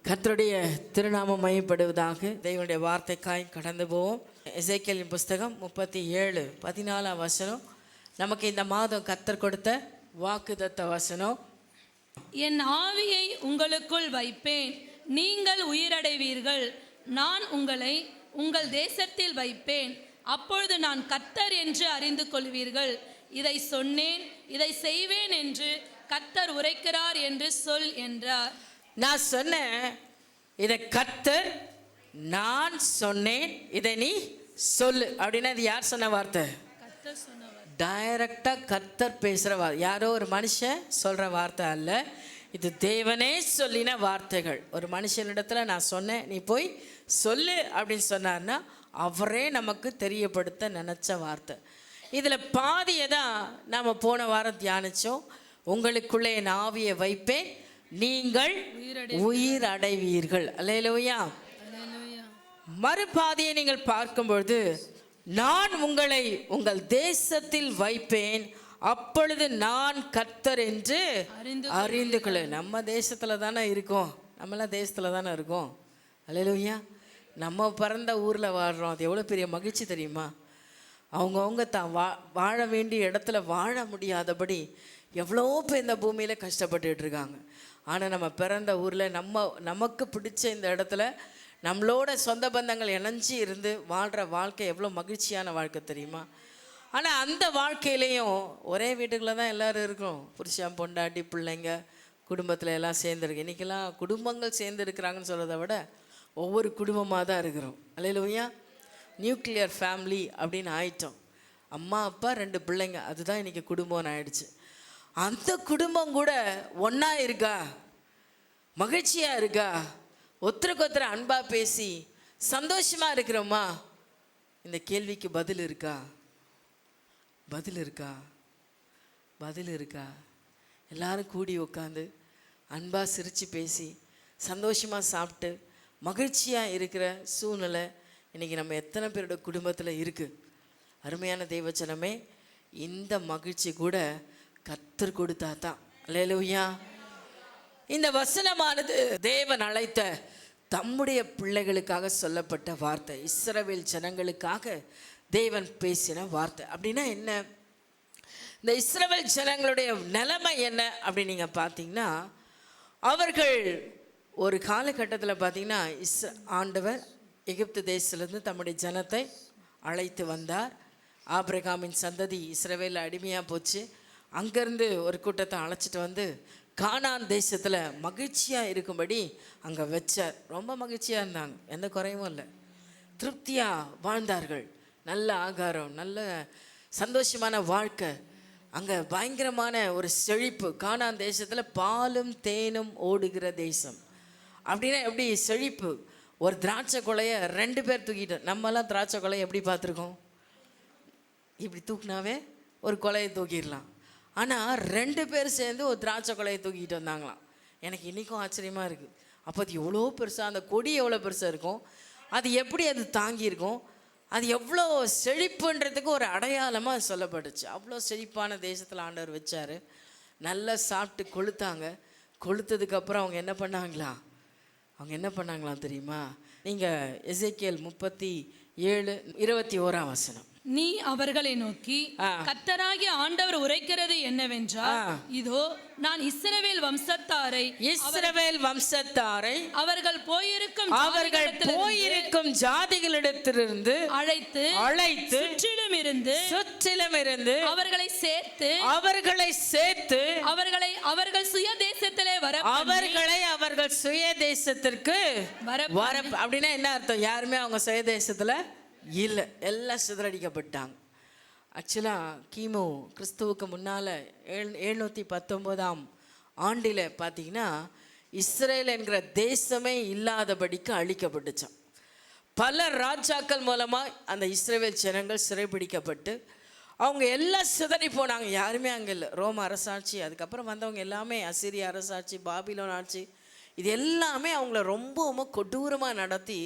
கர்த்தருடைய திருநாமம் மையப்படுவதாக. தேவனுடைய வார்த்தைக்காய் கடந்து போவோம். எசேக்கியேலின் புஸ்தகம் 37:14 நமக்கு இந்த மாதம் கர்த்தர் கொடுத்த வாக்குத்தத்த வசனம். என் ஆவியை உங்களுக்குள் வைப்பேன், நீங்கள் உயிரடைவீர்கள். நான் உங்களை உங்கள் தேசத்தில் வைப்பேன், அப்பொழுது நான் கர்த்தர் என்று அறிந்து கொள்வீர்கள். இதை சொன்னேன், இதை செய்வேன் என்று கர்த்தர் உரைக்கிறார் என்று சொல் என்றார். நான் சொன்னேன், இதை கர்த்தர், நான் சொன்னேன், இதை நீ சொல்லு அப்படின்னா இது யார் சொன்ன வார்த்தை? கர்த்தர் சொன்ன வார்த்தை. டைரக்டாக கர்த்தர் பேசுகிற வார்த்தை, யாரோ ஒரு மனுஷன் சொல்கிற வார்த்தை அல்ல. இது தேவனே சொல்லின வார்த்தைகள். ஒரு மனுஷனிடத்தில் நான் சொன்னேன், நீ போய் சொல்லு அப்படின்னு சொன்னார்னா அவரே நமக்கு தெரியப்படுத்த நினச்ச வார்த்தை. இதில் பாதியை தான் நாம் போன வாரம் தியானித்தோம். உங்களுக்குள்ளே என் ஆவியை வைப்பேன், நீங்கள் உயிர் அடைவீர்கள். அல்லேலூயா. மறுபாதியை நீங்கள் பார்க்கும்பொழுது, நான் உங்களை உங்கள் தேசத்தில் வைப்பேன், அப்பொழுது நான் கர்த்தர் என்று அறிந்து கொள்ள. நம்ம தேசத்தில் தானே இருக்கோம், நம்மளாம் தேசத்தில் தானே இருக்கோம். அல்லேலூயா. நம்ம பிறந்த ஊரில் வாழ்கிறோம். அது எவ்வளோ பெரிய மகிழ்ச்சி தெரியுமா? அவங்கவுங்க தான் வாழ வேண்டிய இடத்துல வாழ முடியாதபடி எவ்வளோ பேர் இந்த பூமியில் கஷ்டப்பட்டுட்டு இருக்காங்க. ஆனால் நம்ம பிறந்த ஊரில் நமக்கு பிடிச்ச இந்த இடத்துல நம்மளோட சொந்த பந்தங்கள் இணைஞ்சி இருந்து வாழ்கிற வாழ்க்கை எவ்வளோ மகிழ்ச்சியான வாழ்க்கை தெரியுமா? ஆனால் அந்த வாழ்க்கையிலையும் ஒரே வீட்டுக்குள்ளே தான் எல்லோரும் இருக்கிறோம். புருஷன், பொண்டாட்டி, பிள்ளைங்க, குடும்பத்தில் எல்லாம் சேர்ந்துருக்கு. இன்றைக்கெல்லாம் குடும்பங்கள் சேர்ந்து இருக்கிறாங்கன்னு சொல்கிறத விட ஒவ்வொரு குடும்பமாக தான் இருக்கிறோம். அல்லேலூயா. நியூக்ளியர் ஃபேமிலி அப்படின்னு ஆயிட்டோம். அம்மா, அப்பா, 2 பிள்ளைங்க, அதுதான் இன்றைக்கி குடும்பம்னு ஆயிடுச்சு. அந்த குடும்பம் கூட ஒன்றா இருக்கா? மகிழ்ச்சியாக இருக்கா? ஒருத்தருக்கு ஒருத்தர் அன்பாக பேசி சந்தோஷமாக இருக்கிறோமா? இந்த கேள்விக்கு பதில் இருக்கா? பதில் இருக்கா? பதில் இருக்கா? எல்லாரும் கூடி உட்காந்து அன்பாக சிரித்து பேசி சந்தோஷமாக சாப்பிட்டு மகிழ்ச்சியாக இருக்கிற சூழ்நிலை இன்றைக்கி நம்ம எத்தனை பேரோட குடும்பத்தில் இருக்குது? அருமையான தெய்வச்சனமே, இந்த மகிழ்ச்சி கூட கர்த்தர் கொடுத்தா தான். அல்லேலூயா. இந்த வசனமானது தேவன் அழைத்த தம்முடைய பிள்ளைகளுக்காக சொல்லப்பட்ட வார்த்தை. இஸ்ரவேல் ஜனங்களுக்காக தேவன் பேசின வார்த்தை. அப்படின்னா என்ன? இந்த இஸ்ரவேல் ஜனங்களுடைய நிலைமை என்ன அப்படின்னு நீங்கள் பார்த்தீங்கன்னா, அவர்கள் ஒரு காலகட்டத்தில் பார்த்தீங்கன்னா ஆண்டவர் எகிப்து தேசத்திலிருந்து தம்முடைய ஜனத்தை அழைத்து வந்தார். ஆபிரகாமின் சந்ததி இஸ்ரவேலில் அடிமையாக போச்சு. அங்கேருந்து ஒரு கூட்டத்தை அழைச்சிட்டு வந்து கானான் தேசத்தில் மகிழ்ச்சியாக இருக்கும்படி அங்கே வச்சார். ரொம்ப மகிழ்ச்சியாக இருந்தாங்க, எந்த குறையும் இல்லை, திருப்தியாக வாழ்ந்தார்கள். நல்ல ஆகாரம், நல்ல சந்தோஷமான வாழ்க்கை. அங்கே பயங்கரமான ஒரு செழிப்பு. கானான் தேசத்தில் பாலும் தேனும் ஓடுகிற தேசம். அப்படின்னா எப்படி செழிப்பு? ஒரு திராட்சை கொலையை 2 பேர் தூக்கிட்டோம். நம்மலாம் திராட்சை கொலையை எப்படி பார்த்துருக்கோம்? இப்படி தூக்குனாவே ஒரு கொலையை தூக்கிடலாம். ஆனால் 2 பேர் சேர்ந்து ஒரு திராட்சை கொலையை தூக்கிட்டு வந்தாங்களாம். எனக்கு இன்றைக்கும் ஆச்சரியமாக இருக்குது. அப்போ அது எவ்வளோ பெருசாக, அந்த கொடி எவ்வளோ பெருசாக இருக்கும், அது எப்படி அது தாங்கியிருக்கும், அது எவ்வளோ செழிப்புன்றதுக்கு ஒரு அடையாளமாக சொல்லப்பட்டுச்சு. அவ்வளோ செழிப்பான தேசத்தில் ஆண்டவர் வச்சார். நல்லா சாப்பிட்டு கொளுத்தாங்க. கொளுத்ததுக்கப்புறம் அவங்க என்ன பண்ணாங்களாம் தெரியுமா? நீங்கள் எசேக்கியேல் 37:21 நீ அவர்களை நோக்கி, கர்த்தராகிய ஆண்டவர் உரைக்கிறது என்னவென்றால், இதோ நான் இஸ்ரவேல் வம்சத்தாரை அவர்கள் போயிருக்கும் ஜாதிகளிடத்திலிருந்து அழைத்து சுற்றிலும் இருந்து அவர்களை சேர்த்து அவர்கள் சுய தேசத்திலே அவர்கள் சுய தேசத்திற்கு வர. அப்படின்னா என்ன அர்த்தம்? யாருமே அவங்க சுய தேசத்தில் இல்லை, எல்லாம் சிதறடிக்கப்பட்டாங்க. ஆக்சுவலாக கிமு கிறிஸ்துவுக்கு முன்னால் 719 ஆண்டில் பார்த்தீங்கன்னா இஸ்ரேல் என்கிற தேசமே இல்லாதபடிக்கு அழிக்கப்பட்டுச்சான். பல ராஜாக்கள் மூலமாக அந்த இஸ்ரேல் ஜனங்கள் சிறைபிடிக்கப்பட்டு அவங்க எல்லாம் சிதறி போனாங்க. யாருமே அங்கே இல்லை. ரோம அரசாட்சி, அதுக்கப்புறம் வந்தவங்க எல்லாமே அசிரிய அரசாட்சி, பாபிலோன் ஆட்சி, இது எல்லாமே அவங்கள ரொம்ப கொடூரமாக நடத்தி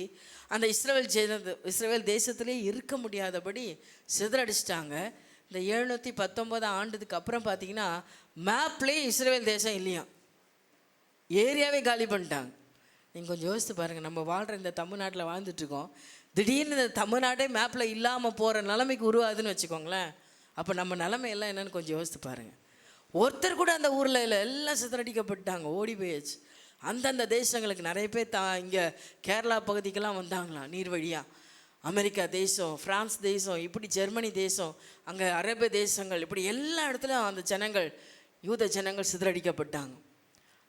அந்த இஸ்ரவேல் தேசத்திலே இருக்க முடியாதபடி சிதறடிச்சிட்டாங்க. இந்த 719 ஆண்டுக்கு அப்புறம் பார்த்தீங்கன்னா மேப்லேயே இஸ்ரவேல் தேசம் இல்லையா, ஏரியாவே காலி பண்ணிட்டாங்க. நீங்கள் கொஞ்சம் யோசித்து பாருங்கள், நம்ம வாழ்கிற இந்த தமிழ்நாட்டில் வாழ்ந்துட்டுருக்கோம். திடீர்னு இந்த தமிழ்நாடே மேப்பில் இல்லாமல் போகிற நிலைமைக்கு உருவாதுன்னு வச்சுக்கோங்களேன். அப்போ நம்ம நிலைமை எல்லாம் என்னென்னு கொஞ்சம் யோசித்து பாருங்கள். ஒருத்தர் கூட அந்த ஊரில் இல்லை, எல்லாம் சிதறடிக்கப்பட்டாங்க, ஓடி போயாச்சு. அந்தந்த தேசங்களுக்கு நிறைய பேர் இங்கே கேரளா பகுதிக்கெல்லாம் வந்தாங்களாம் நீர் வழியாக. அமெரிக்கா தேசம், ஃப்ரான்ஸ் தேசம், இப்படி ஜெர்மனி தேசம், அங்கே அரேபிய தேசங்கள், இப்படி எல்லா இடத்துலையும் அந்த ஜனங்கள், யூத ஜனங்கள் சிதறடிக்கப்பட்டாங்க.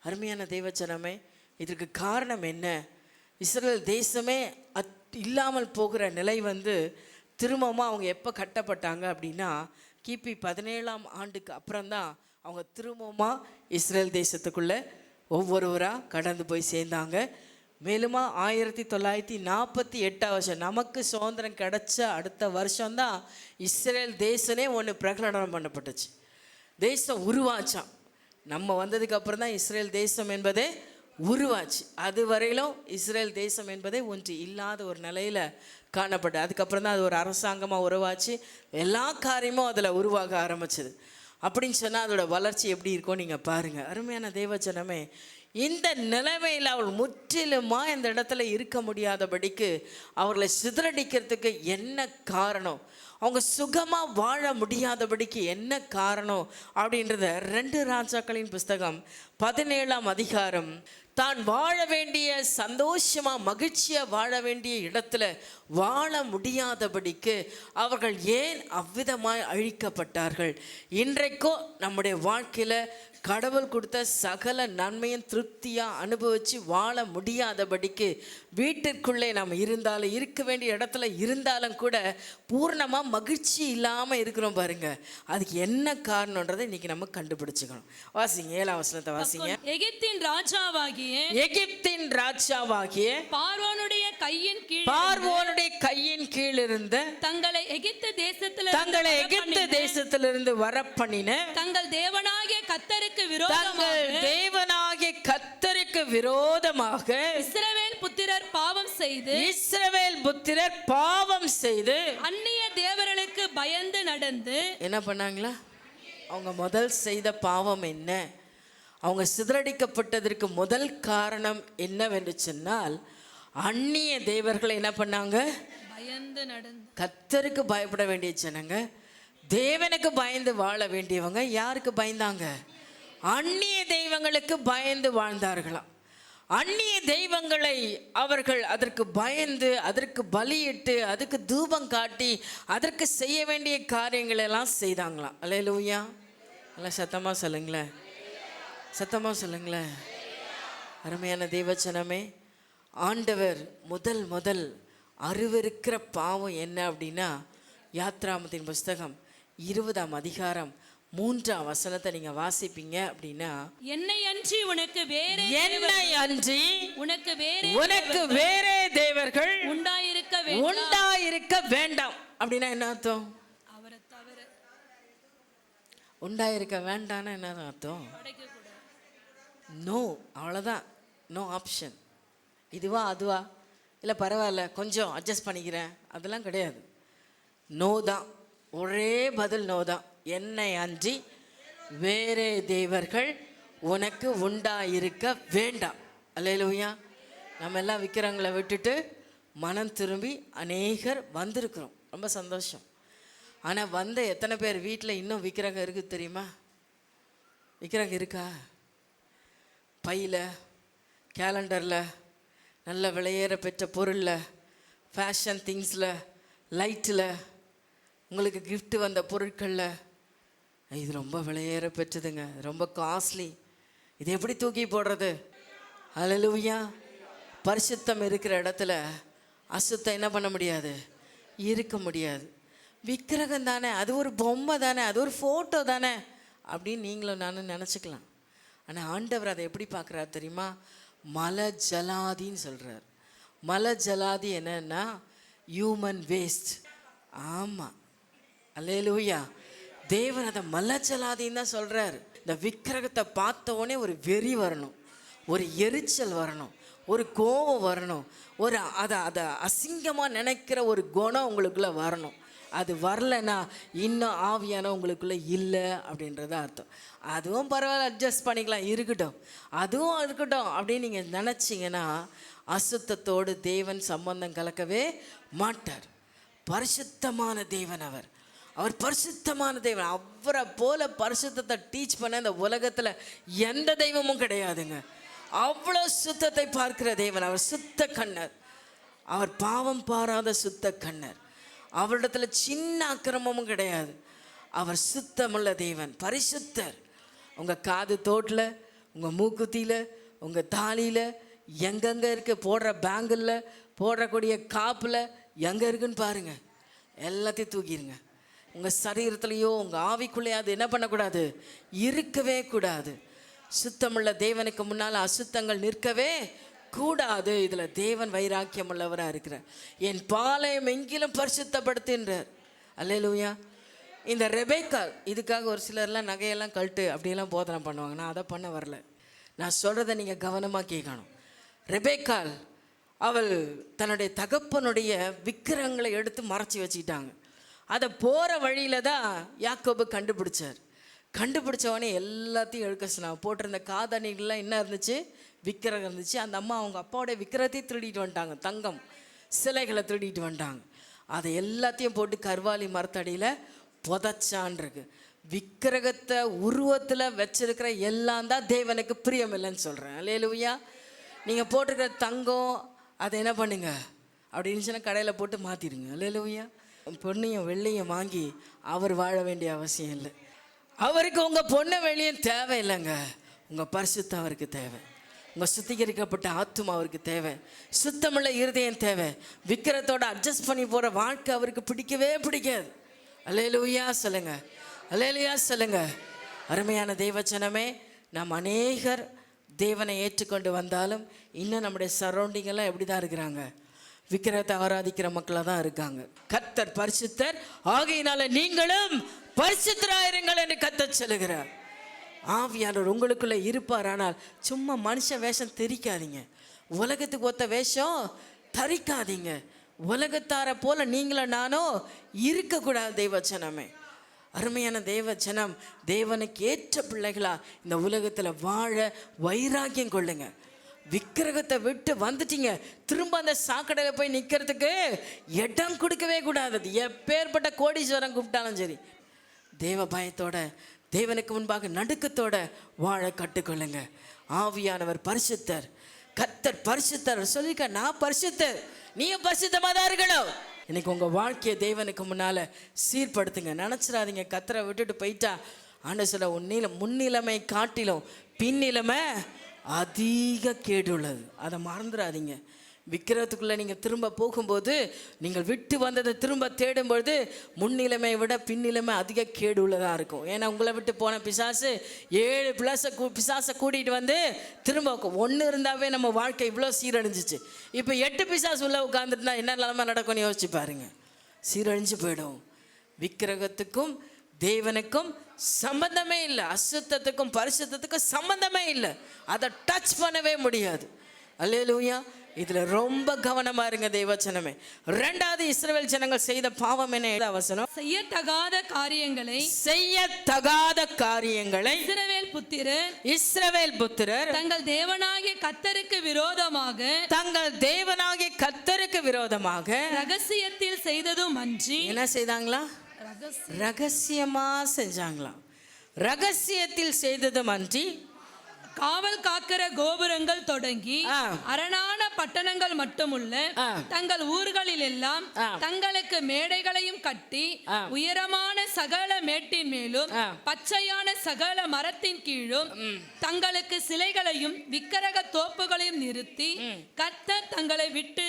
அருமையான தெய்வ ஜனமே, இதற்கு காரணம் என்ன? இஸ்ரேல் தேசமே இல்லாமல் போகிற நிலை திரும்பமாக அவங்க எப்போ கட்டப்பட்டாங்க அப்படின்னா, கிபி 17ஆம் ஆண்டுக்கு அப்புறம்தான் அவங்க திரும்பமாக இஸ்ரேல் தேசத்துக்குள்ளே ஒவ்வொருவராக கடந்து போய் சேர்ந்தாங்க. மேலுமா 1948 வருஷம் நமக்கு சுதந்திரம் கிடைச்ச அடுத்த வருஷம்தான் இஸ்ரேல் தேசமே ஒன்று பிரகடனம் பண்ணப்பட்டுச்சு. தேசம் உருவாச்சான். நம்ம வந்ததுக்கு அப்புறம் தான் இஸ்ரேல் தேசம் என்பதே உருவாச்சு. அது வரையிலும் இஸ்ரேல் தேசம் என்பதே ஒன்று இல்லாத ஒரு நிலையில் காணப்பட்டது. அதுக்கப்புறம் தான் அது ஒரு அரசாங்கமாக உருவாச்சு. எல்லா காரியமும் அதில் உருவாக ஆரம்பிச்சது. அப்படின்னு சொன்னால் அதோட வளர்ச்சி எப்படி இருக்கும் நீங்கள் பாருங்கள். அருமையான தேவஜனமே, இந்த நிலைமையில் அவள் முற்றிலுமாக இந்த இடத்துல இருக்க முடியாதபடிக்கு அவர்களை சிதறடிக்கிறதுக்கு என்ன காரணம், அவங்க சுகமாக வாழ முடியாதபடிக்கு என்ன காரணம் அப்படின்றத 2 ராஜாக்களின் புஸ்தகம் 17ஆம் அதிகாரம், தான் வாழ வேண்டிய சந்தோஷமாக மகிழ்ச்சியாக வாழ வேண்டிய இடத்துல வாழ முடியாதபடிக்கு அவர்கள் ஏன் அவ்விதமாய் அழிக்கப்பட்டார்கள், இன்றைக்கோ நம்முடைய வாழ்க்கையில் கடவுள் கொடுத்த சகல நன்மையும் திருப்தியாக அனுபவித்து வாழ முடியாதபடிக்கு வீட்டிற்குள்ளே நாம் இருந்தாலும், இருக்க வேண்டிய இடத்துல இருந்தாலும் கூட பூர்ணமாக மகிழ்ச்சி இல்லாமல் இருக்கிறோம் பாருங்க. அதுக்கு என்ன காரணன்றதை இன்னைக்கு நம்ம கண்டுபிடிச்சுக்கணும். வாசிங்க 7ஆம் வசனத்தை வாசிங்க. எகிப்தின் ராஜாவாகிய பார்வோனுடைய கையின் கீழ் இருந்த தங்களை எகிப்து தேசத்திலிருந்து வரப்பண்ணின தங்கள் தேவனாகிய கர்த்தருக்கு விரோதமாக இஸ்ரவேல் புத்திரர் பாவம் செய்து அந்நிய தேவர்களுக்கு பயந்து நடந்து என்ன பண்ணாங்களா? அவங்க முதல் செய்த பாவம் என்ன? அவங்க சிதறடிக்கப்பட்டதற்கு முதல் காரணம் என்னவென்று சொன்னால், அந்நிய தேவர்களை என்ன பண்ணாங்க? பயந்து நடந்து. கர்த்தருக்கு பயப்பட வேண்டிய ஜனங்க, தேவனுக்கு பயந்து வாழ வேண்டியவங்க யாருக்கு பயந்தாங்க? அந்நிய தெய்வங்களுக்கு பயந்து வாழ்ந்தார்களாம். அந்நிய தெய்வங்களை அவர்கள் அதற்கு பயந்து, அதற்கு பலியிட்டு, அதுக்கு தூபம் காட்டி, அதற்கு செய்ய வேண்டிய காரியங்கள் எல்லாம் செய்தாங்களாம். அல்லேலூயா. நல்லா சத்தமாக சொல்லுங்களேன். அருமையான தேவச்சனமே, ஆண்டவர் முதல் அருவருக்கிற பாவம் என்ன அப்படின்னா, யாத்ராமத்தின் புஸ்தகம் 20ஆம் அதிகாரம் 3ஆம் வசனத்தை நீங்க வாசிப்பீங்க அப்படின்னா, என்னை அன்றி உனக்கு வேறே தேவர்கள் உண்டாயிருக்க வேண்டாம். அப்படின்னா என்ன அர்த்தம்? உண்டாயிருக்க வேண்டாம்னா என்ன அர்த்தம்? நோ, அவ்வளோதான். No option. இதுவா அதுவா, இல்லை பரவாயில்ல கொஞ்சம் அட்ஜஸ்ட் பண்ணிக்கிறேன், அதெல்லாம் கிடையாது. நோ தான், ஒரே பதில் நோ தான். என்னை அன்றி வேறே தேவர்கள் உனக்கு உண்டாயிருக்க வேண்டாம். அல்லேலூயா. நம்ம எல்லாம் விக்கிரங்களை விட்டுட்டு மனம் திரும்பி அநேகர் வந்திருக்கிறோம், ரொம்ப சந்தோஷம். ஆனால் வந்த எத்தனை பேர் வீட்டில் இன்னும் விக்கிரகம் இருக்குது தெரியுமா? விக்கிரகம் இருக்கா? பையில், கேலண்டரில், நல்ல விலையேற பெற்ற பொருளில், ஃபேஷன் திங்ஸில், லைட்டில், உங்களுக்கு கிஃப்ட் வந்த பொருட்களில், இது ரொம்ப விலையேற பெற்றதுங்க, ரொம்ப காஸ்ட்லி, இது எப்படி தூக்கி போடுறது? அல்லேலூயா. பரிசுத்தம் இருக்கிற இடத்துல அசுத்தம் என்ன பண்ண முடியாது? இருக்க முடியாது. விக்கிரகம் தானே, அது ஒரு பொம்மை தானே, அது ஒரு ஃபோட்டோ தானே அப்படின்னு நீங்களும் நானும் நினச்சிக்கலாம். ஆனால் ஆண்டவர் அதை எப்படி பார்க்குறாரு தெரியுமா? மல ஜலாதின்னு சொல்கிறார். மல ஜலாதி என்னன்னா ஹியூமன் வேஸ்ட். ஆமாம், அல்லேலூயா. தேவன் அதை மல ஜலாதின்னு தான் சொல்கிறார். இந்த விக்கிரகத்தை பார்த்த உடனே ஒரு வெறி வரணும், ஒரு எரிச்சல் வரணும், ஒரு கோபம் வரணும், ஒரு அதை அசிங்கமாக நினைக்கிற ஒரு குணம் உங்களுக்குள்ளே வரணும். அது வரலன்னா இன்னும் ஆவியான உங்களுக்குள்ளே இல்லை அப்படின்றத அர்த்தம். அதுவும் பரவாயில்ல, அட்ஜஸ்ட் பண்ணிக்கலாம், இருக்கட்டும், அதுவும் இருக்கட்டும் அப்படின்னு நீங்கள் நினச்சிங்கன்னா அசுத்தத்தோடு தேவன் சம்பந்தம் கலக்கவே மாட்டார். பரிசுத்தமான தேவன் அவர். அவர் பரிசுத்தமான தேவன். அவரை போல பரிசுத்தத்தை டீச் பண்ண இந்த உலகத்தில் எந்த தெய்வமும் கிடையாதுங்க. அவ்வளோ சுத்தத்தை பார்க்கிற தேவன் அவர். சுத்த கண்ணர். அவர் பாவம் பாராத சுத்த கண்ணர். அவரிடத்துல சின்ன அக்கிரமமும் கிடையாது. அவர் சுத்தமுள்ள தேவன், பரிசுத்தர். உங்கள் காது தோட்டில், உங்கள் மூக்குத்தியில், உங்கள் தாலியில், எங்கெங்கே இருக்க போடுற பேங்கில், போடக்கூடிய காப்பில் எங்கே இருக்குன்னு பாருங்கள். எல்லாத்தையும் தூக்கிடுங்க. உங்கள் சரீரத்துலேயோ உங்கள் ஆவிக்குள்ளேயோ அது என்ன பண்ணக்கூடாது, இருக்கவே கூடாது. சுத்தமுள்ள தேவனுக்கு முன்னால் அசுத்தங்கள் நிற்கவே கூடாது. இதில் தேவன் வைராக்கியம் உள்ளவராக இருக்கிறார். என் பாளையம் எங்கிலும் பரிசுத்தப்படுத்துன்றார். அல்லேலூயா. இந்த ரெபேக்கா, இதுக்காக ஒரு சிலர்லாம் நகையெல்லாம் கழட்டு அப்படியெல்லாம் போதனை பண்ணுவாங்க. நான் அதை பண்ண வரல. நான் சொல்கிறத நீங்கள் கவனமாக கேட்கணும். ரெபேக்காள் அவள் தன்னுடைய தகப்பனுடைய விக்கிரகங்களை எடுத்து மறைச்சி வச்சுக்கிட்டாங்க. அதை போகிற வழியில் தான் யாக்கோபு கண்டுபிடிச்சார். கண்டுபிடிச்சவனே எல்லாத்தையும் எடுக்க சொன்னான். போட்டிருந்த காதணிகள்லாம் என்ன இருந்துச்சு, விக்கிரகம் இருந்துச்சு. அந்த அம்மா அவங்க அப்பாவோடைய விக்கிரகத்தையும் திருடிட்டு வந்துட்டாங்க. தங்கம் சிலைகளை திருடிட்டு வந்துட்டாங்க. அதை எல்லாத்தையும் போட்டு கர்வாலி மரத்தடியில் புதைச்சான்ருக்கு. விக்கிரகத்தை உருவத்தில் வச்சிருக்கிற எல்லாம் தான் தேவனுக்கு பிரியம் இல்லைன்னு சொல்கிறேன். அல்லேலூயா. நீங்கள் போட்டிருக்கிற தங்கம் அதை என்ன பண்ணுங்க அப்படின்னு சொன்னால் கடையில் போட்டு மாற்றிடுங்க. அல்லேலூயா. பொண்ணையும் வெள்ளையும் வாங்கி அவர் வாழ வேண்டிய அவசியம் இல்லை. அவருக்கு உங்கள் பொண்ணை வெளியும் தேவையில்லைங்க. உங்கள் பரிசுத்தம் அவருக்கு தேவை. உங்கள் சுத்திகரிக்கப்பட்ட ஆத்துமா அவருக்கு தேவை. சுத்தமுள்ள இருதயம் தேவை. விக்கிரத்தோட அட்ஜஸ்ட் பண்ணி போகிற வாழ்க்கை அவருக்கு பிடிக்கவே பிடிக்காது. அல்லேலூயா சொல்லுங்க. அல்லேலூயா சொல்லுங்க. அருமையான தேவச்சனமே, நாம் அநேகர் தேவனை ஏற்றுக்கொண்டு வந்தாலும் இன்னும் நம்முடைய சரௌண்டிங்கெல்லாம் எப்படி தான் இருக்கிறாங்க, விக்கிரகத்தை ஆராதிக்கிற மக்களாக தான் இருக்காங்க. கர்த்தர் பரிசுத்தர், ஆகையினால நீங்களும் பரிசுத்தராயிருங்கள் என்று கர்த்தர் சொல்லுகிறார். ஆவியானவர் உங்களுக்குள்ளே இருப்பார். ஆனால் சும்மா மனுஷ வேஷம் தெரிக்காதீங்க. உலகத்துக்கு ஒத்த வேஷம் தரிக்காதீங்க. உலகத்தாரை போல நீங்களும் நானும் இருக்கக்கூடாது. தெய்வச்சனமே, அருமையான தேவச்சனம், தேவனுக்கு ஏற்ற பிள்ளைகளா இந்த உலகத்தில் வாழ வைராக்கியம் கொள்ளுங்க. விக்கிரகத்தை விட்டு வந்துட்டீங்க, திரும்ப அந்த சாக்கடையில் போய் நிற்கிறதுக்கு இடம் கொடுக்கவே கூடாது. எப்பேற்பட்ட கோடீஸ்வரன் கூப்பிட்டாலும் சரி, தேவ பயத்தோட, தேவனுக்கு முன்பாக நடுக்கத்தோட வாழ கற்றுக்கொள்ளுங்க. ஆவியானவர் பரிசுத்தர், கர்த்தர் பரிசுத்தர் சொல்லிக்க. நான் பரிசுத்தர், நீயும் பரிசுத்தமாக தான் இருக்கணும். இன்னைக்கு உங்கள் வாழ்க்கையை தேவனுக்கு முன்னால் சீர்படுத்துங்க. நினச்சிடாதீங்க கர்த்தரை விட்டுட்டு போயிட்டா ஆண்டவர் சொல்ல முன்னிலைமை காட்டிலும் பின்னிலைமை அதிக கேடு உள்ளது. அதை மறந்துடாதீங்க. விக்கிரகத்துக்குள்ளே நீங்கள் திரும்ப போகும்போது, நீங்கள் விட்டு வந்ததை திரும்ப தேடும்பொழுது முன்னிலைமை விட பின்னிலைமை அதிக கேடு உள்ளதாக இருக்கும். ஏன்னா உங்களை விட்டு போன பிசாசு 7 பிசாசை கூட்டிகிட்டு வந்து திரும்ப 1 இருந்தாவே நம்ம வாழ்க்கை இவ்வளோ சீரழிஞ்சிச்சு. இப்போ 8 பிசாசு உள்ளே உட்காந்துட்டுனா என்ன நிலைமை நடக்கும்னு யோசிச்சு பாருங்க. சீரழிஞ்சு போயிடும். விக்கிரகத்துக்கும் தேவனுக்கும் சம்பந்தமே இல்லை. அசுத்தத்துக்கும் பரிசுத்தத்துக்கும் சம்பந்தமே இல்லை. அதை டச் பண்ணவே முடியாது. அல்லேலூயா. இதில் ரொம்ப கவனமா இருங்க தேவச்சனமே. 2வது, இஸ்ரவேல் ஜனங்கள் செய்த பாவம் என்ன அவசரம்? செய்யத்தகாத காரியங்களை இஸ்ரவேல் புத்திரர் தங்கள் தேவனாகிய கர்த்தருக்கு விரோதமாக ரகசியத்தில் செய்ததும் அன்றி என்ன செய்தாங்களா? ரகசியமா செஞ்சாங்களாம். ரகசியத்தில் செய்ததும் அன்றி காவல் காக்கிற கோபுரங்கள் தொடங்கி அரணான பட்டணங்கள் மட்டுமுள்ள தங்கள் ஊர்களில் எல்லாம் தங்களுக்கு மேடைகளையும் கட்டி உயரமான சகல மேட்டின் மேலும் பச்சையான சகல மரத்தின் கீழும் தங்களுக்கு சிலைகளையும் விக்கிரக தோப்புகளையும் நிறுத்தி கர்த்தர் தங்களை விட்டு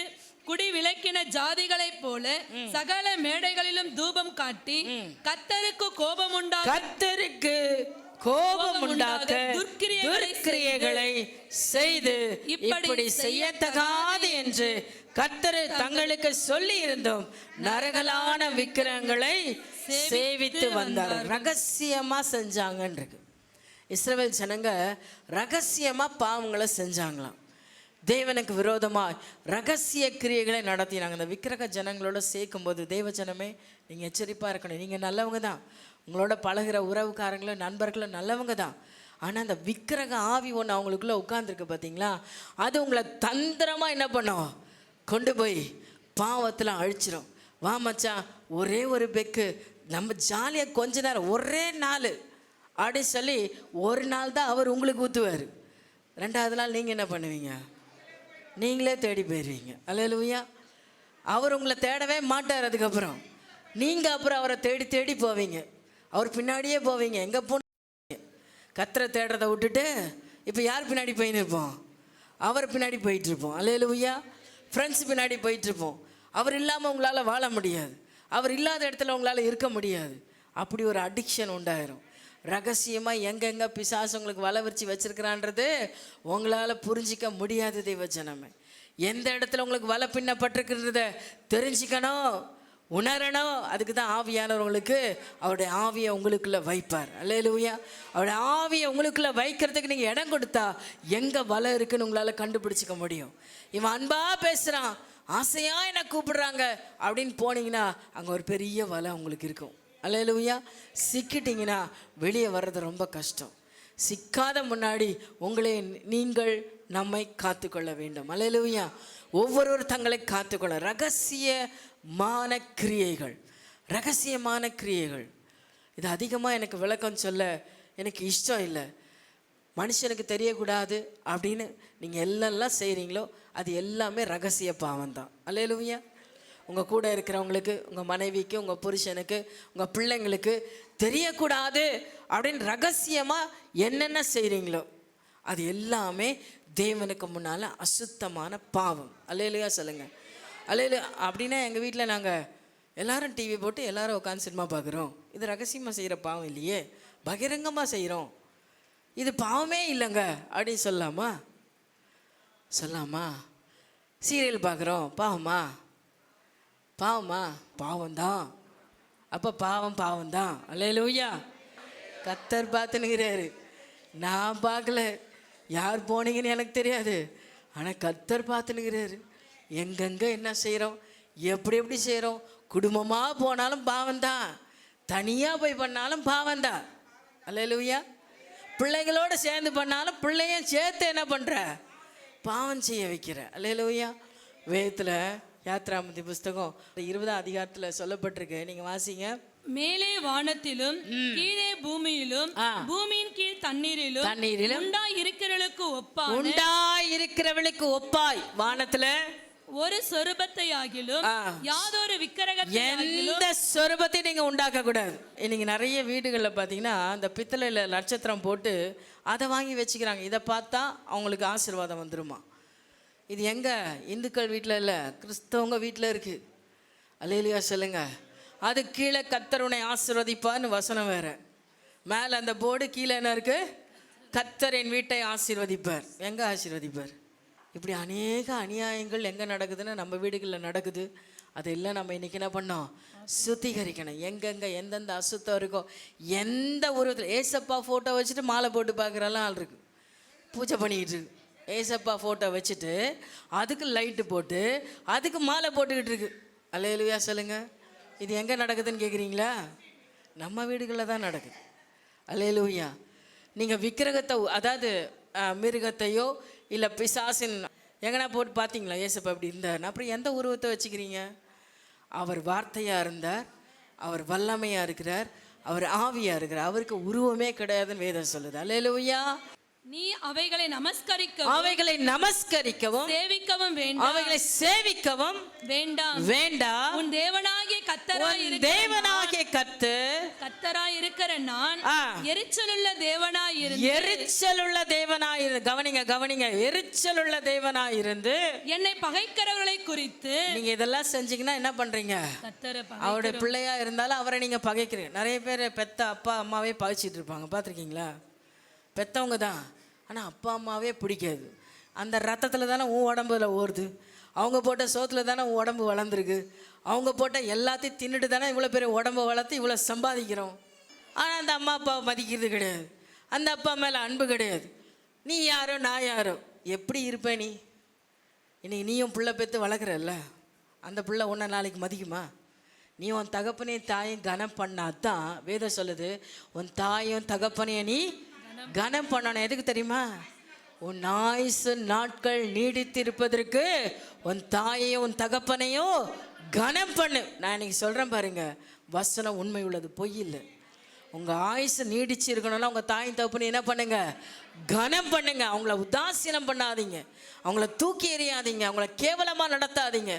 குடி விலக்கின ஜாதிகளைப் போல சகல மேடைகளிலும் தூபம் காட்டி கர்த்தருக்கு கோபம் உண்டாக்க துர்க்கிரியைகளை செய்து இப்படி செய்யத்தகாது என்று கர்த்தர் தங்களுக்கு சொல்லி இருந்தோம் நரகலான விக்கிரகங்களை சேவித்து வந்தார். ரகசியமா செஞ்சாங்கன்னு இருக்கு. இஸ்ரவேல் ஜனங்க ரகசியமா பாவங்களை செஞ்சாங்களாம். தேவனுக்கு விரோதமாக ரகசிய கிரியைகளை நடத்தினாங்க. இந்த விக்கிரக ஜனங்களோட சேர்க்கும்போது தேவ ஜனமே நீங்கள் எச்சரிப்பாக இருக்கணும். நீங்கள் நல்லவங்க தான், உங்களோட பழகிற உறவுக்காரங்களும் நண்பர்களும் நல்லவங்க தான். ஆனால் அந்த விக்கிரக ஆவி ஒன்று அவங்களுக்குள்ளே உட்காந்துருக்கு பார்த்தீங்களா, அது உங்களை தந்திரமாக என்ன பண்ணும், கொண்டு போய் பாவத்தில் அழிச்சிடும். வா மச்சான், ஒரே ஒரு பெக்கு, நம்ம ஜாலியாக கொஞ்ச நேரம் ஒரே நாள் அப்படி சொல்லி ஒரு நாள் தான் அவர் உங்களுக்கு ஊற்றுவார். ரெண்டாவது நாள் நீங்கள் என்ன பண்ணுவீங்க, நீங்களே தேடி போயிடுவீங்க. அல்லேலூயா. அவர் உங்களை தேடவே மாட்டார். அதுக்கப்புறம் நீங்கள் அப்புறம் அவரை தேடி தேடி போவீங்க, அவர் பின்னாடியே போவீங்க. எங்கே போன கர்த்தரை தேடுறதை விட்டுட்டு இப்போ யார் பின்னாடி போயின்னு இருப்போம், அவர் பின்னாடி போயிட்டுருப்போம். அல்லேலூயா. ஃப்ரெண்ட்ஸ் பின்னாடி போயிட்டுருப்போம். அவர் இல்லாமல் உங்களால் வாழ முடியாது, அவர் இல்லாத இடத்துல உங்களால் இருக்க முடியாது. அப்படி ஒரு அடிக்ஷன் உண்டாயிரும். ரகசியமாக எங்கெங்கே பிசாசு உங்களுக்கு வலை விரிச்சு வச்சிருக்கிறான்றது உங்களால் புரிஞ்சிக்க முடியாது. தெய்வ ஜனமே, எந்த இடத்துல உங்களுக்கு வலை பின்னப்பட்டிருக்கிறத தெரிஞ்சுக்கணும், உணரணும். அதுக்கு தான் ஆவியானவர் உங்களுக்கு அவருடைய ஆவியை உங்களுக்குள்ளே வைப்பார். அல்லேலூயா. அவருடைய ஆவியை உங்களுக்குள்ளே வைக்கிறதுக்கு நீங்கள் இடம் கொடுத்தா எங்கே வலை இருக்குன்னு உங்களால் கண்டுபிடிச்சிக்க முடியும். இவன் அன்பாக பேசுகிறான், ஆசையாக என்னை கூப்பிடுறாங்க அப்படின்னு போனீங்கன்னா அங்கே ஒரு பெரிய வலை உங்களுக்கு இருக்கும். அல்லேலூயா. சிக்கிட்டிங்கன்னா வெளியே வர்றது ரொம்ப கஷ்டம். சிக்காத முன்னாடி உங்களை நீங்கள் நம்மை காத்துக்கொள்ள வேண்டும். அல்லேலூயா. ஒவ்வொருவரும் தங்களை காத்துக்கொள்ள ரகசியமான கிரியைகள், ரகசியமான கிரியைகள். இது அதிகமாக எனக்கு விளக்கம் சொல்ல எனக்கு இஷ்டம் இல்லை. மனுஷனுக்கு தெரியக்கூடாது அப்படின்னு நீங்கள் எல்லாம் செய்கிறீங்களோ அது எல்லாமே ரகசிய பாவம் தான். அல்லேலூயா. உங்கள் கூட இருக்கிறவங்களுக்கு, உங்கள் மனைவிக்கு, உங்கள் புருஷனுக்கு, உங்கள் பிள்ளைங்களுக்கு தெரியக்கூடாது அப்படின்னு ரகசியமாக என்னென்ன செய்கிறீங்களோ அது எல்லாமே தேவனுக்கு முன்னால் அசுத்தமான பாவம். அல்லேலூயா சொல்லுங்கள். அல்லேலூயா. அப்படின்னா எங்கள் வீட்டில் நாங்கள் எல்லாரும் டிவி போட்டு எல்லாரும் உட்காந்து சினிமா பார்க்குறோம், இது ரகசியமாக செய்கிற பாவம் இல்லையே, பகிரங்கமாக செய்கிறோம், இது பாவமே இல்லைங்க அப்படின்னு சொல்லாமா? சீரியல் பார்க்குறோம், பாவமா? பாவம்தான். அப்போ பாவம்தான். அல்லேலூயா. கர்த்தர் பார்த்துனுங்கிறாரு, நான் பார்க்கல, யார் போனீங்கன்னு எனக்கு தெரியாது, ஆனால் கர்த்தர் பார்த்துனுங்கிறாரு. எங்கெங்கே என்ன செய்கிறோம், எப்படி செய்கிறோம், குடும்பமாக போனாலும் பாவம்தான், தனியாக போய் பண்ணாலும் பாவம்தான். அல்லேலூயா. பிள்ளைங்களோடு சேர்ந்து பண்ணாலும் பிள்ளையும் சேர்த்து என்ன பண்ணுற, பாவம் செய்ய வைக்கிற. அல்லேலூயா. வேதத்தில் யாத்ராமதி புஸ்தகம் 20ஆம் அதிகாரத்தில் சொல்லப்பட்டிருக்கு, நீங்கள் வாசிங்க. மேலே வானத்திலும் கீழே பூமியிலும் பூமியின் கீழ் தண்ணீரிலும் உண்டாயிருக்கிறவளுக்கு ஒப்பாய் வானத்துல ஒரு சொரூபத்தையாகிலும் யாதொரு விக்கிரகத்தையாகிலும் எந்த சொரூபத்தை நீங்க உண்டாக்க கூடாது. இன்னைக்கு நிறைய வீடுகளில் பார்த்தீங்கன்னா அந்த பித்தளையில நட்சத்திரம் போட்டு அதை வாங்கி வச்சுக்கிறாங்க. இதை பார்த்தா அவங்களுக்கு ஆசீர்வாதம் வந்துருமா. இது எங்க இந்துக்கள் வீட்டில் இல்லை, கிறிஸ்தவங்க வீட்டில் இருக்கு. அல்லேலூயா சொல்லுங்க. அது கீழே கர்த்தர் உன்னை ஆசீர்வதிப்பார்னு வசனம் வேற, மேலே அந்த போர்டு கீழே என்ன இருக்கு, கர்த்தர் என் வீட்டை ஆசீர்வதிப்பார். எங்கே ஆசீர்வதிப்பார்? இப்படி அநேக அநியாயங்கள் எங்கே நடக்குதுன்னு நம்ம வீடுகளில் நடக்குது. அதெல்லாம் நம்ம இன்றைக்கி என்ன பண்ணோம், சுத்திகரிக்கணும். எங்கெங்கே எந்தெந்த அசுத்தம் இருக்கோ, எந்த உருவத்தில் ஏசப்பா ஃபோட்டோ வச்சுட்டு மாலை போட்டு பார்க்குறலாம் ஆள் இருக்குது, பூஜை பண்ணிக்கிட்டு இருக்கு. ஏசப்பா ஃபோட்டோ வச்சுட்டு அதுக்கு லைட்டு போட்டு அதுக்கு மாலை போட்டுக்கிட்டு இருக்கு. அல்லேலூயா சொல்லுங்க. இது எங்கே நடக்குதுன்னு கேட்குறீங்களா? நம்ம வீடுகளில் தான் நடக்குது. அல்லேலூயா. நீங்கள் விக்கிரகத்தை, அதாவது மிருகத்தையோ இல்லை பிசாசின் எங்கன்னா போட்டு பார்த்தீங்களா? ஏசப்பா அப்படி இருந்தார், அப்புறம் எந்த உருவத்தை வச்சுக்கிறீங்க? அவர் வார்த்தையாக இருந்தார், அவர் வல்லமையாக இருக்கிறார், அவர் ஆவியாக இருக்கிறார், அவருக்கு உருவமே கிடையாதுன்னு வேதம் சொல்லுது. அல்லேலூயா. நீ அவைகளை நமஸ்கரிக்கவும் சேவிக்கவும் வேண்டாம், அவைகளை சேவிக்கவும் வேண்டாம். உன் தேவனாகிய கர்த்தராய் இருக்கிற நான் எரிச்சலுள்ள தேவனாய் இருந்து கவனிங்க எரிச்சலுள்ள தேவனாய் இருந்து என்னை பகைக்கிறவர்களை குறித்து நீங்க இதெல்லாம் செஞ்சீங்கன்னா என்ன பண்றீங்க? அவருடைய பிள்ளையா இருந்தாலும் அவரை நீங்க பகைக்கிறீங்க. நிறைய பேர் பெத்த அப்பா அம்மாவே பகைச்சிட்டு இருப்பாங்க, பார்த்துருக்கீங்களா? பெற்றவங்க தான், ஆனால் அப்பா அம்மாவே பிடிக்காது. அந்த ரத்தத்தில் தானே உன் உடம்புல ஓடுது, அவங்க போட்ட சோத்தில் தானே உன் உடம்பு வளர்ந்துருக்கு, அவங்க போட்ட எல்லாத்தையும் தின்னுட்டு தானே இவ்வளோ பெரிய உடம்பை வளர்த்து இவ்வளோ சம்பாதிக்கிறோம். ஆனால் அந்த அம்மா அப்பாவை மதிக்கிறது கிடையாது, அந்த அப்பா மேலே அன்பு கிடையாது. நீ யாரோ நான் யாரோ, எப்படி இருப்ப நீ? இன்னைக்கு நீயும் பிள்ளை பெற்று வளர்க்குறல்ல, அந்த பிள்ளை உன்னை நாளைக்கு மதிக்குமா? நீ உன் தகப்பனையும் தாயும் கனம் பண்ணாதான் வேதம் சொல்லுது, உன் தாயும் தகப்பனையும் நீ கனம் பண்ணணும். எதுக்கு தெரியுமா? உன் ஆயுசு நாட்கள் நீடித்திருப்பதற்கு உன் தாயையும் உன் தகப்பனையும் கனம் பண்ணு. நான் இன்னைக்கு சொல்கிறேன் பாருங்க, வசனம் உண்மை உள்ளது, பொய் இல்லை. உங்கள் ஆயுசு நீடிச்சு இருக்கணும்னா உங்கள் தாயும் தகப்பனை என்ன பண்ணுங்க? கனம் பண்ணுங்க. அவங்கள உதாசீனம் பண்ணாதீங்க, அவங்கள தூக்கி எறியாதீங்க, அவங்கள கேவலமாக நடத்தாதீங்க,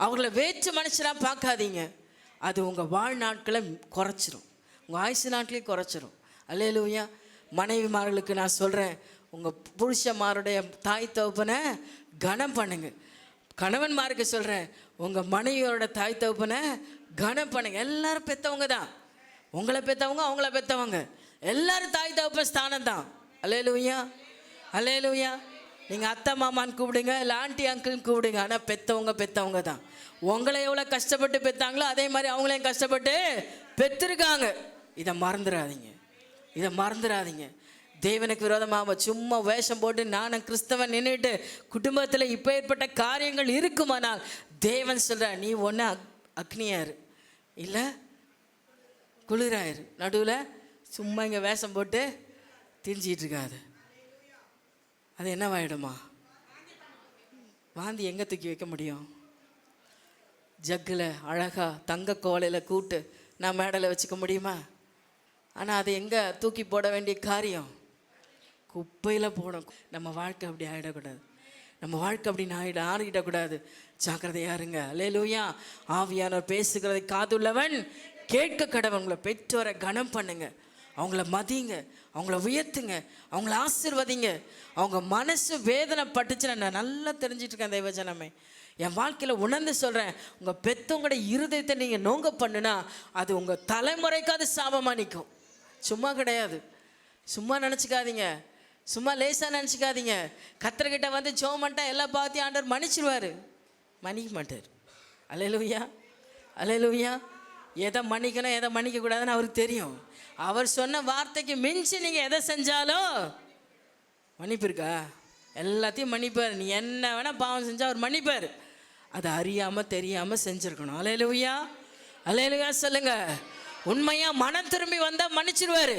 அவங்கள வேற்று மனுஷனாக பார்க்காதீங்க. அது உங்கள் வாழ்நாட்களை குறைச்சிரும், உங்கள் ஆயுசு நாட்களையும் குறைச்சிரும். அல்லேலூயா. மனைவிமார்களுக்கு நான் சொல்கிறேன், உங்கள் புருஷன்மாருடைய தாய் தகப்பனை கனம் பண்ணுங்க. கணவன்மாருக்கு சொல்கிறேன், உங்கள் மனைவியோட தாய் தகப்பனை கனம் பண்ணுங்க. எல்லாரும் பெற்றவங்க தான், உங்களை பெற்றவங்க அவங்கள பெற்றவங்க எல்லாரும் தாய் தகப்பன் ஸ்தானம் தான். அல்லேலூயா, அல்லேலூயா. நீங்கள் அத்தை மாமான்னு கூப்பிடுங்க, இல்லை ஆண்டி அங்கிள்னு கூப்பிடுங்க, ஆனால் பெற்றவங்க தான். உங்களை எவ்வளோ கஷ்டப்பட்டு பெற்றாங்களோ அதே மாதிரி அவங்களையும் கஷ்டப்பட்டு பெற்றிருக்காங்க. இதை மறந்துடாதீங்க, இதை மறந்துடாதீங்க. தேவனுக்கு விரோதமாக சும்மா வேஷம் போட்டு நானும் கிறிஸ்தவன் நின்றுட்டு குடும்பத்தில் இப்போ ஏற்பட்ட காரியங்கள் இருக்குமானால் தேவன் சொல்கிற, நீ ஒன்று அக்னியாரு இல்லை குளிராயிரு, நடுவில் சும்மா இங்கே வேஷம் போட்டு திரிஞ்சிட்டு இருக்காது. அது என்னவாயிடுமா? வாந்தி எங்கே தூக்கி வைக்க முடியும்? ஜக்கில் அழகா தங்க கோலையில் கூட்டு நான் மேடலை வச்சுக்க முடியுமா? ஆனால் அது எங்கே தூக்கி போட வேண்டிய காரியம்? குப்பையில் போடும். நம்ம வாழ்க்கை அப்படி ஆகிடக்கூடாது, நம்ம வாழ்க்கை அப்படின்னு ஆறிடக்கூடாது. ஜாக்கிரதையா இருங்க. அல்லேலூயா. ஆவியானவர் பேசுகிறதை காதுள்ளவன் கேட்க கடவன். உங்களை பெற்றோரை கனம் பண்ணுங்க, அவங்கள மதிங்க, அவங்கள உயர்த்துங்க, அவங்கள ஆசீர்வதிங்க. அவங்க மனசு வேதனை பட்டுச்சுன்னா, நான் நல்லா தெரிஞ்சிட்டு இருக்கேன் தெய்வஜனமே, என் வாழ்க்கையில் உணர்ந்து சொல்கிறேன், உங்கள் பெற்றவங்களோட இருதயத்தை நீங்கள் நோங்க பண்ணுனா அது உங்கள் தலைமுறைக்காவது சாபமாக நிற்கும். சும்மா கிடையாது, சும்மா நினச்சிக்காதீங்க, சும்மா லேசாக நினச்சிக்காதீங்க. கர்த்தர்கிட்ட வந்து ஜெபம் பண்ணிட்டா எல்லா பாவத்தையும் ஆண்டவர் மன்னிச்சிடுவார், மன்னிக்க மாட்டார். அல்லேலூயா, அல்லேலூயா. எதை மன்னிக்கணும் எதை மன்னிக்கக்கூடாதுன்னு அவருக்கு தெரியும். அவர் சொன்ன வார்த்தைக்கு மிஞ்சி நீங்கள் எதை செஞ்சாலும் மன்னிப்பு இருக்கா? எல்லாத்தையும் மன்னிப்பார். நீ என்ன வேணால் பாவம் செஞ்சால் அவர் மன்னிப்பார். அதை அறியாமல் தெரியாமல் செஞ்சுருக்கணும். அல்லேலூயா, அல்லேலூயா சொல்லுங்க. உண்மையாக மனம் திரும்பி வந்தால் மன்னிச்சிடுவார்.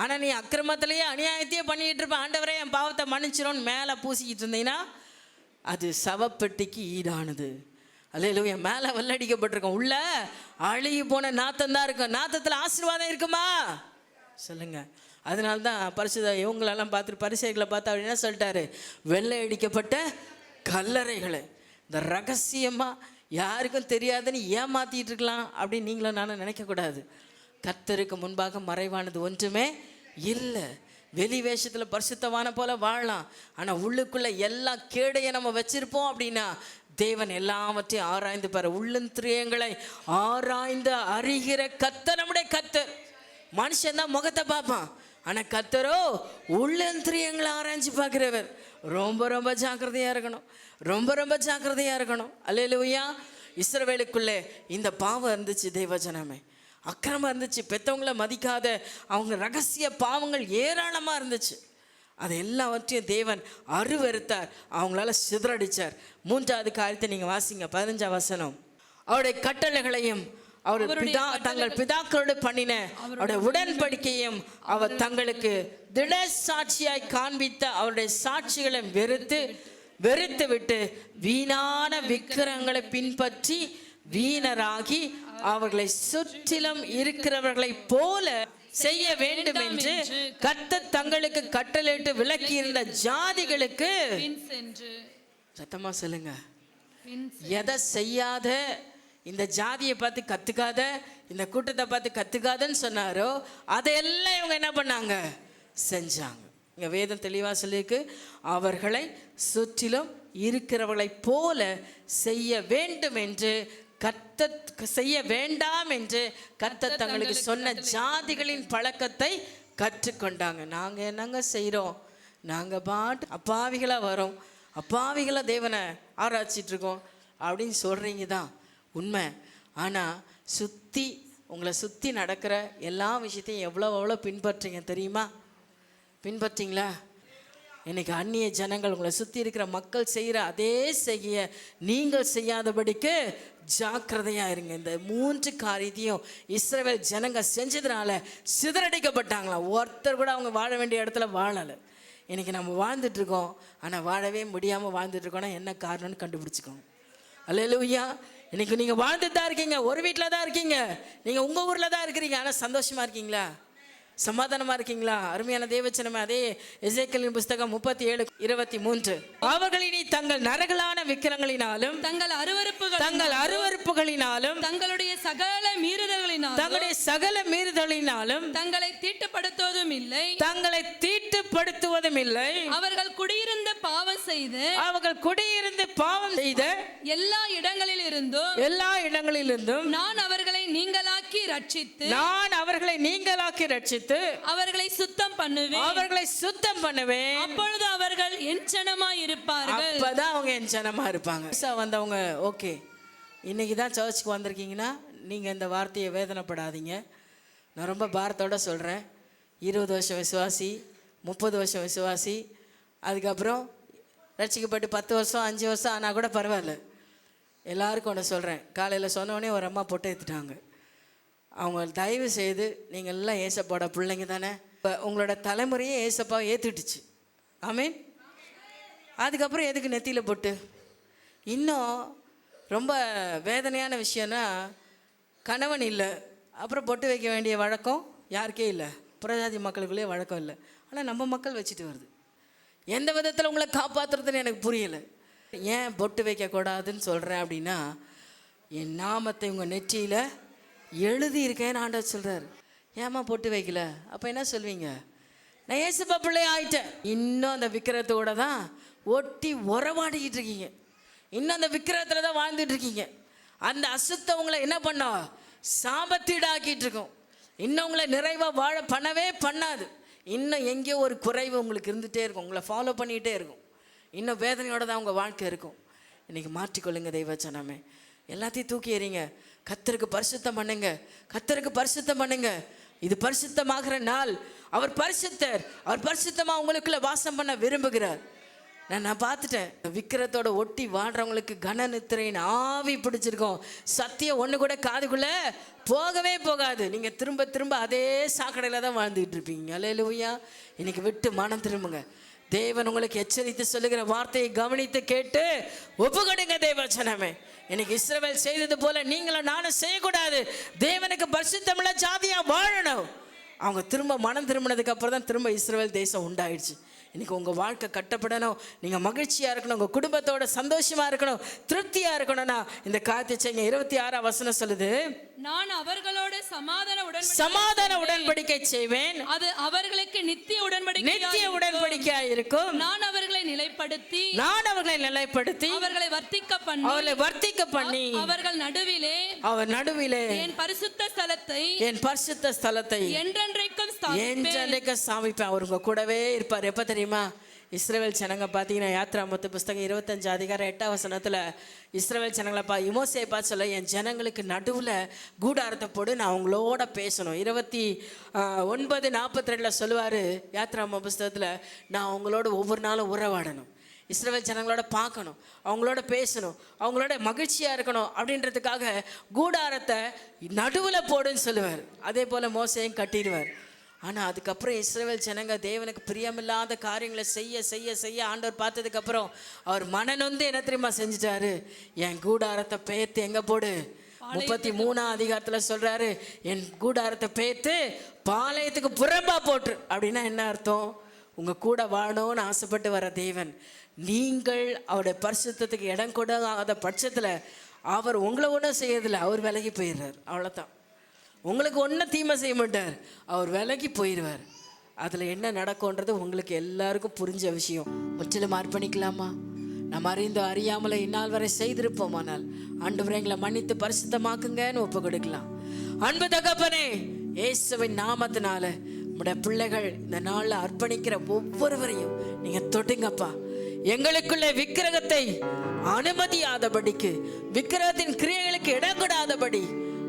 ஆனால் நீ அக்கிரமத்திலேயே அநியாயத்தையே பண்ணிக்கிட்டு இருப்ப, ஆண்டவரே என் பாவத்தை மன்னிச்சிடும்னு மேலே பூசிக்கிட்டு இருந்தீங்கன்னா அது சவப்பெட்டிக்கு ஈடானது. அல்லேலூயா. மேலே வெள்ளடிக்கப்பட்டிருக்கோம், உள்ள அழுகி போன நாத்தம் தான் இருக்கும். நாத்தத்தில் ஆசீர்வாதம் இருக்குமா? சொல்லுங்க. அதனால தான் பரிசுத்த இவங்களெல்லாம் பார்த்துட்டு பரிசேயர்களை பார்த்து அவர் என்ன சொல்லிட்டாரு? வெள்ளை அடிக்கப்பட்ட கல்லறைகளை இந்த ரகசியமாக யாருக்கும் தெரியாதுன்னு ஏமாற்றிட்டு இருக்கலாம் அப்படின்னு நீங்களும் நானும் நினைக்கக்கூடாது. கர்த்தருக்கு முன்பாக மறைவானது ஒன்றுமே இல்லை. வெளி வேஷத்தில் பரிசுத்தவான போல வாழலாம், ஆனால் உள்ளுக்குள்ளே எல்லா கேடையை நம்ம வச்சிருப்போம் அப்படின்னா தேவன் எல்லாவற்றையும் ஆராய்ந்து பாரு. உள்ளந்திரியங்களை ஆராய்ந்து அறிகிற கர்த்தர் நம்முடைய கர்த்தர். மனுஷன் தான் முகத்தை பார்ப்பான், ஆனால் கர்த்தரோ உள்ளந்திரியங்களை ஆராய்ச்சி பார்க்கிறவர். ரொம்ப ரொம்ப ஜாக்கிரதையாக இருக்கணும், ரொம்ப ரொம்ப ஜாக்கிரதையாக இருக்கணும். அல்லேலூயா. இஸ்ரவேலுக்குள்ளே இந்த பாவம் இருந்துச்சு தேவஜனமே, அக்கிரமம் இருந்துச்சு, பெற்றவங்கள மதிக்காத அவங்க ரகசிய பாவங்கள் ஏராளமாக இருந்துச்சு. அதை எல்லாவற்றையும் தேவன் அருவருத்தார், அவங்களால சிதறடிச்சார். மூன்றாவது காரியத்தை நீங்கள் வாசிங்க, 15ஆம் வசனம். அவருடைய கட்டளைகளையும் அவருடைய தங்கள் பிதாக்களோடு பண்ணின அவருடைய உடன்படிக்கையும் அவர் தங்களுக்கு திட சாட்சியாய் காண்பித்த அவருடைய சாட்சிகளை வெறுத்து விட்டு வீணான விக்கிரகங்களை பின்பற்றி வீணராகி அவர்களை சுற்றிலும் இருக்கிறவர்களை போல செய்ய வேண்டும் என்று கர்த்தர் தங்களுக்கு கட்டளையிட்டு விலக்கி இருந்த ஜாதிகளுக்கு சத்தமா சொல்லுங்க, எதை செய்யாத, இந்த ஜாதியை பார்த்து கத்துக்காத, இந்த கூட்டத்தை பார்த்து கத்துக்காதன்னு சொன்னாரோ அதையெல்லாம் இவங்க என்ன பண்ணாங்க? செஞ்சாங்க. இங்க வேதம் தெளிவாக சொல்லியிருக்கு, அவர்களை சுற்றிலும் இருக்கிறவர்களை போல செய்ய வேண்டும் என்று செய்ய வேண்டாம் என்று கர்த்தர் தங்களுக்கு சொன்ன ஜாதிகளின் பழக்கத்தை கற்றுக்கொண்டாங்க. நாங்கள் என்னங்க செய்கிறோம்? நாங்கள் பாட்டு அப்பாவிகளாக வரோம், அப்பாவிகளாக தேவனை ஆராய்ச்சிட்டு இருக்கோம் அப்படின்னு சொல்கிறீங்க தான் உண்மை. ஆனால் உங்களை சுற்றி நடக்கிற எல்லா விஷயத்தையும் எவ்வளோ பின்பற்றுறீங்க தெரியுமா? பின்பற்றிங்களா? இன்னைக்கு அந்நிய ஜனங்கள் உங்களை சுற்றி இருக்கிற மக்கள் செய்கிற அதே செய்ய நீங்கள் செய்யாதபடிக்கு ஜாக்கிரதையாக இருங்க. இந்த 3 காரியத்தையும் இஸ்ரவேல் ஜனங்க செஞ்சதுனால சிதறடிக்கப்பட்டாங்களாம். ஒருத்தர் கூட அவங்க வாழ வேண்டிய இடத்துல வாழலை. இன்றைக்கி நம்ம வாழ்ந்துட்டுருக்கோம், ஆனால் வாழவே முடியாமல் வாழ்ந்துட்டுருக்கோன்னா என்ன காரணம்னு கண்டுபிடிச்சிக்கோங்க. அல்லேலூயா. இன்றைக்கி நீங்கள் வாழ்ந்துட்டு தான் இருக்கீங்க, ஒரு வீட்டில் தான் இருக்கீங்க, நீங்கள் உங்கள் ஊரில் தான் இருக்கிறீங்க, ஆனால் சந்தோஷமாக இருக்கீங்களா? சமாதானமாக இருக்கீங்களா? அருமையான தேவச்சனமே, அதே எசேக்கியேலின் புஸ்தகம் 37:23, அவர்கள் இனி தங்கள் நரகலான விக்கிரங்களினாலும் தங்கள் அருவருப்புகளினாலும் தங்களுடைய சகல மீறுதலினாலும் தங்களை தீட்டுப்படுத்துவதும் இல்லை, அவர்கள் குடியிருந்து பாவம் செய்து எல்லா இடங்களிலிருந்தும் நான் அவர்களை நீங்களாக்கி ரட்சித்து அவர்களை சுத்தம் பண்ணுவேன். அப்பொழுது அவர்கள் என் ஜனமாய் இருப்பார்கள். அப்பதான் அவங்க என் ஜனமா இருப்பாங்க. வந்தவங்க ஓகே, இன்னைக்கு தான் சர்ச்சுக்கு வந்திருக்கீங்கன்னா நீங்க இந்த வார்த்தையை வேதனைப்படாதீங்க. நான் ரொம்ப பாரத்தோட சொல்றேன். 20 வருஷம் விசுவாசி, 30 வருஷம் விசுவாசி, அதுக்கப்புறம் ரட்சிக்கப்பட்டு 10 வருஷம் 5 வருஷம் ஆனால் கூட பரவாயில்ல. எல்லாருக்கும் ஒன்று சொல்கிறேன். காலையில் சொன்னோடனே ஒரு அம்மா பொட்டை எடுத்துட்டாங்க. அவங்க தயவு செய்து நீங்கள் எல்லாம் ஏசப்பாவோட பிள்ளைங்க தானே, இப்போ உங்களோட தலைமுறையே ஏசப்பாவை ஏற்றுட்டுச்சு. ஆமீன். அதுக்கப்புறம் எதுக்கு நெத்தியில் பொட்டு? இன்னும் ரொம்ப வேதனையான விஷயம்னா, கணவன் இல்லை, அப்புறம் பொட்டு வைக்க வேண்டிய வழக்கம் யாருக்கே இல்லை. புறஜாதி மக்களுக்குள்ளே வழக்கம் இல்லை, ஆனால் நம்ம மக்கள் வச்சுட்டு வருது. எந்த விதத்தில் உங்களை காப்பாற்றுறதுன்னு எனக்கு புரியலை. ஏன் பொட்டு வைக்கக்கூடாதுன்னு சொல்கிறேன் அப்படின்னா, என் நாமத்தை உங்கள் நெற்றியில் எழுதி இருக்கேன்னு ஆண்டவர் சொல்கிறார். ஏம்மா பொட்டு வைக்கல? அப்போ என்ன சொல்வீங்க? நான் ஏசப்பா பிள்ளை ஆயிட்டேன். இன்னும் அந்த விக்கிரத்தோட தான் ஒட்டி உறவாடிக்கிட்டு இருக்கீங்க, இன்னும் அந்த விக்கிரத்தில் தான் வாழ்ந்துட்டு இருக்கீங்க. அந்த அசுத்தம் உங்களை என்ன பண்ணோம்? சாபத்தீடாக்கிட்டு இருக்கோம். இன்னும் உங்களை நிறைவாக வாழ பண்ணவே பண்ணாது. இன்னும் எங்கேயோ ஒரு குறைவு உங்களுக்கு இருந்துகிட்டே இருக்கும், உங்களை ஃபாலோ பண்ணிகிட்டே இருக்கும். இன்னும் வேதனையோடு தான் உங்கள் வாழ்க்கை இருக்கும். இன்றைக்கி மாற்றிக்கொள்ளுங்க தெய்வச்சனமே. எல்லாத்தையும் தூக்கி எறிங்க. கர்த்தருக்கு பரிசுத்தம் பண்ணுங்க, கர்த்தருக்கு பரிசுத்தம் பண்ணுங்க. இது பரிசுத்தமாகிற நாள். அவர் பரிசுத்தர், அவர் பரிசுத்தமாக உங்களுக்குள்ள வாசம் பண்ண விரும்புகிறார். நான் பார்த்துட்டேன். விக்கிரத்தோட ஒட்டி வாழ்கிறவங்களுக்கு கன நித்திரையின் ஆவி பிடிச்சிருக்கோம். சத்தியம் ஒன்று கூட காதுக்குள்ளே போகவே போகாது. நீங்கள் திரும்ப திரும்ப அதே சாக்கடையில் தான் வாழ்ந்துக்கிட்டு இருப்பீங்க. அல்லேலூயா. இன்னைக்கு விட்டு மனம் திரும்புங்க. தேவன் உங்களுக்கு எச்சரித்து சொல்லுகிற வார்த்தையை கவனித்து கேட்டு ஒப்புக்கொடுங்க தேவச்சனமே. இன்னைக்கு இஸ்ரவேல் செய்தது போல நீங்களும் நானும் செய்யக்கூடாது. தேவனுக்கு பரிசுத்தமுள்ள ஜாதியா வாழணும். அவங்க திரும்ப மனம் திரும்பினதுக்கு அப்புறம் தான் திரும்ப இஸ்ரவேல் தேசம் உண்டாயிடுச்சு. இன்னைக்கு உங்கள் வாழ்க்கை கட்டப்படணும், நீங்கள் மகிழ்ச்சியாக இருக்கணும், உங்கள் குடும்பத்தோட சந்தோஷமாக இருக்கணும், திருப்தியாக இருக்கணும்னா இந்த காரியத்தை செய்யுங்க. 26ஆம் வசனம் சொல்லுது, நான் அவர்களோட சமாதான உடன்படிக்கை செய்வேன், அது அவர்களுக்கு நித்திய உடன்படிக்கையாக இருக்கும். நான் அவர்களை நிலைப்படுத்தி அவர்களை வர்த்திக்க பண்ணி அவர் நடுவிலே என் பரிசுத்த ஸ்தலத்தை என்றென்றைக்கும் ஸ்தாபிப்பேன். அவர் உங்க கூடவே இருப்பார். எப்ப தெரியுமா? இஸ்ரவேல் ஜனங்க பார்த்தீங்கன்னா, யாத்ராமத்து புஸ்தகம் 25:8 இஸ்ரவேல் ஜனங்களை மோசேயை பார்த்து சொல்ல, என் ஜனங்களுக்கு நடுவில் கூடாரத்தை போடு, நான் அவங்களோட பேசணும். 29:42 சொல்லுவார் யாத்ராம புஸ்தகத்தில், நான் அவங்களோட ஒவ்வொரு நாளும் உறவாடணும், இஸ்ரவேல் ஜனங்களோட பார்க்கணும், அவங்களோட பேசணும், அவங்களோட மகிழ்ச்சியாக இருக்கணும். அப்படின்றதுக்காக கூடாரத்தை நடுவில் போடுன்னு சொல்லுவார். அதே போல் மோசையும் கட்டிடுவார். ஆனால் அதுக்கப்புறம் இஸ்ரவேல் ஜனங்க தேவனுக்கு பிரியமில்லாத காரியங்களை செய்ய செய்ய செய்ய ஆண்டவர் பார்த்ததுக்கப்புறம் அவர் மனநொந்து என்ன தெரியுமா செஞ்சிட்டாரு? என் கூடாரத்தை பெயர்த்து எங்கே போடு? 33ஆம் அதிகாரத்தில் சொல்கிறாரு, என் கூடாரத்தை பெயர்த்து பாளையத்துக்கு புறம்பா போட்டு. அப்படின்னா என்ன அர்த்தம்? உங்கள் கூட வாழணும்னு ஆசைப்பட்டு வர தேவன், நீங்கள் அவருடைய பரிசுத்தத்துக்கு இடம் கொடுக்காத பட்சத்தில் அவர் உங்களை ஒன்றும் செய்யறதில்லை, அவர் விலகி போயிடுறார். அவ்வளோதான். உங்களுக்கு ஒன்றும் தீமை செய்ய மாட்டார், அவர் விலகி போயிடுவார். அதில் என்ன நடக்கும்ன்றது உங்களுக்கு எல்லாருக்கும் புரிஞ்ச விஷயம். முற்றிலும் அர்ப்பணிக்கலாமா? நம்ம அறியாமலை இந்நாள் வரை செய்திருப்போமானால் ஆண்டவரே எங்களை மன்னித்து பரிசுத்தமாக்குங்கன்னு ஒப்பு கொடுக்கலாம். அன்பு தகப்பனே, இயேசுவின் நாமத்தினால நம்முடைய பிள்ளைகள் இந்த நாளில் அர்ப்பணிக்கிற ஒவ்வொருவரையும் நீங்கள் தொடுங்கப்பா. எங்களுக்குள்ள விக்கிரகத்தை அனுமதியாதபடிக்கு, விக்கிரகத்தின் கிரியைகளுக்கு இடம் கொடாதபடி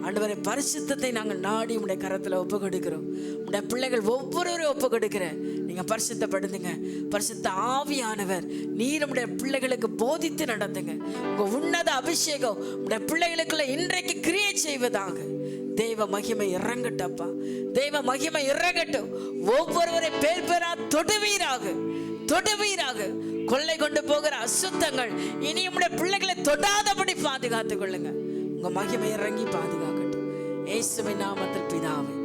ஆண்டவரே, பரிசுத்தத்தை நாங்கள் நாடி உடைய கரத்தில் ஒப்பு கொடுக்கிறோம். உடைய பிள்ளைகள் ஒவ்வொருவரையும் ஒப்பு கொடுக்கிறேன். நீங்கள் பரிசுத்தப்படுத்துங்க. பரிசுத்த ஆவியானவர் நீர் உடைய பிள்ளைகளுக்கு போதித்து நடத்துங்க. உங்கள் உன்னத அபிஷேகம் உடைய பிள்ளைகளுக்குள்ள இன்றைக்கு கிரியை செய்வதாக. தெய்வ மகிமை இறங்கட்டப்பா, தெய்வ மகிமை இறங்கட்டும். ஒவ்வொருவரை பேர் பேரா தொடுவீராக, தொடுவீராக. கொள்ளை கொண்டு போகிற அசுத்தங்கள் இனி உடைய பிள்ளைகளை தொடாதபடி பாதுகாத்துக் கொள்ளுங்க. உங்க மகிமை இறங்கி பாதுகாக்கட்டும். இயேசுவின் நாமத்தில் பிதாவே.